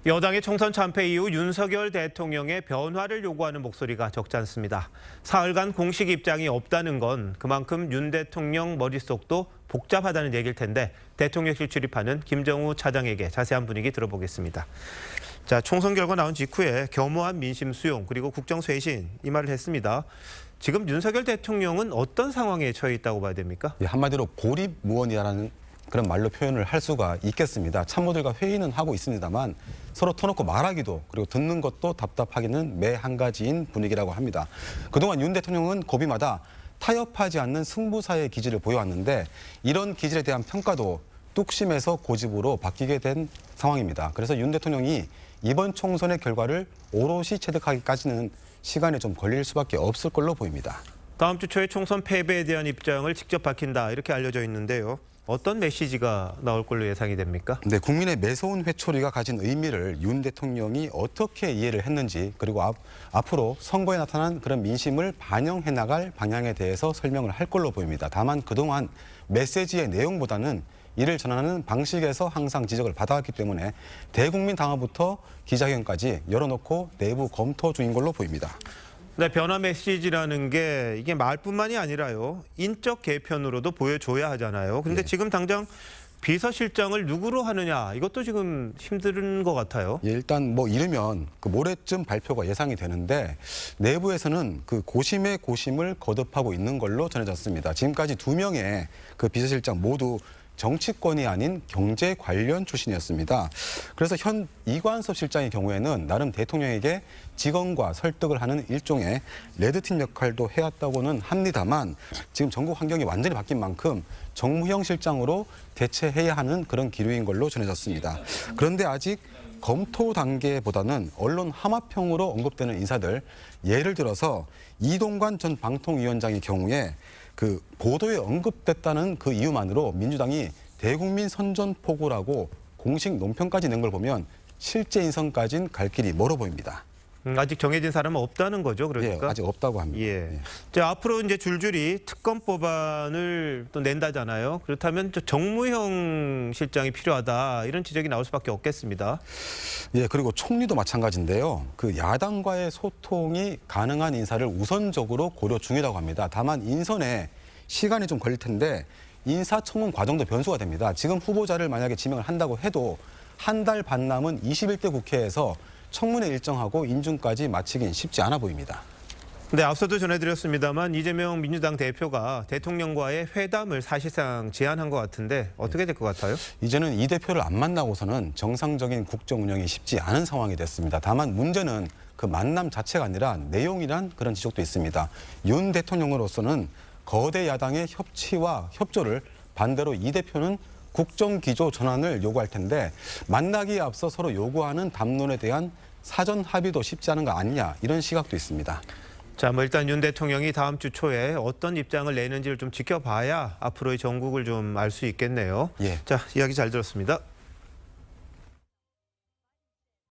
여당의 총선 참패 이후 윤석열 대통령의 변화를 요구하는 목소리가 적지 않습니다. 사흘간 공식 입장이 없다는 건 그만큼 윤 대통령 머릿속도 복잡하다는 얘기일 텐데 대통령실 출입하는 김정우 차장에게 자세한 분위기 들어보겠습니다. 자, 총선 결과 나온 직후에 겸허한 민심 수용 그리고 국정 쇄신 이 말을 했습니다. 지금 윤석열 대통령은 어떤 상황에 처해 있다고 봐야 됩니까? 한마디로 고립무원이라는 그런 말로 표현을 할 수가 있겠습니다. 참모들과 회의는 하고 있습니다만 서로 터놓고 말하기도 그리고 듣는 것도 답답하기는 매 한 가지인 분위기라고 합니다. 그동안 윤 대통령은 고비마다 타협하지 않는 승부사의 기질을 보여왔는데 이런 기질에 대한 평가도 뚝심에서 고집으로 바뀌게 된 상황입니다. 그래서 윤 대통령이 이번 총선의 결과를 오롯이 체득하기까지는 시간이 좀 걸릴 수밖에 없을 걸로 보입니다. 다음 주 초에 총선 패배에 대한 입장을 직접 밝힌다 이렇게 알려져 있는데요. 어떤 메시지가 나올 걸로 예상이 됩니까? 네, 국민의 매서운 회초리가 가진 의미를 윤 대통령이 어떻게 이해를 했는지 그리고 앞으로 선거에 나타난 그런 민심을 반영해 나갈 방향에 대해서 설명을 할 걸로 보입니다. 다만 그동안 메시지의 내용보다는 이를 전하는 방식에서 항상 지적을 받아왔기 때문에 대국민 당화부터 기자회견까지 열어놓고 내부 검토 중인 걸로 보입니다. 네, 변화 메시지라는 게 이게 말뿐만이 아니라요. 인적 개편으로도 보여줘야 하잖아요. 그런데 지금 당장 비서실장을 누구로 하느냐 이것도 지금 힘든 것 같아요. 일단 이르면 모레쯤 발표가 예상이 되는데 내부에서는 그 고심의 고심을 거듭하고 있는 걸로 전해졌습니다. 지금까지 2명의 그 비서실장 모두 정치권이 아닌 경제 관련 출신이었습니다. 그래서 현 이관섭 실장의 경우에는 나름 대통령에게 직언과 설득을 하는 일종의 레드팀 역할도 해왔다고는 합니다만 지금 전국 환경이 완전히 바뀐 만큼 정무형 실장으로 대체해야 하는 그런 기류인 걸로 전해졌습니다. 그런데 아직 검토 단계보다는 언론 하마평으로 언급되는 인사들, 예를 들어서 이동관 전 방통위원장의 경우에 그 보도에 언급됐다는 그 이유만으로 민주당이 대국민 선전포고라고 공식 논평까지 낸 걸 보면 실제 인선까지는 갈 길이 멀어 보입니다. 아직 정해진 사람은 없다는 거죠, 그러니까? 예, 아직 없다고 합니다. 예. 자, 앞으로 이제 줄줄이 특검 법안을 또 낸다잖아요. 그렇다면 정무형 실장이 필요하다 이런 지적이 나올 수밖에 없겠습니다. 예, 그리고 총리도 마찬가지인데요. 그 야당과의 소통이 가능한 인사를 우선적으로 고려 중이라고 합니다. 다만 인선에 시간이 좀 걸릴 텐데 인사청문 과정도 변수가 됩니다. 지금 후보자를 만약에 지명을 한다고 해도 한 달 반 남은 21대 국회에서 청문회 일정하고 인준까지 마치긴 쉽지 않아 보입니다. 네, 앞서도 전해드렸습니다만 이재명 민주당 대표가 대통령과의 회담을 사실상 제안한 것 같은데 어떻게 될 것 같아요? 이제는 이 대표를 안 만나고서는 정상적인 국정 운영이 쉽지 않은 상황이 됐습니다. 다만 문제는 그 만남 자체가 아니라 내용이란 그런 지적도 있습니다. 윤 대통령으로서는 거대 야당의 협치와 협조를 반대로 이 대표는 국정기조 전환을 요구할 텐데 만나기에 앞서 서로 요구하는 담론에 대한 사전 합의도 쉽지 않은 거 아니냐 이런 시각도 있습니다. 자, 일단 윤 대통령이 다음 주 초에 어떤 입장을 내는지를 좀 지켜봐야 앞으로의 정국을 좀 알 수 있겠네요. 예. 자, 이야기 잘 들었습니다.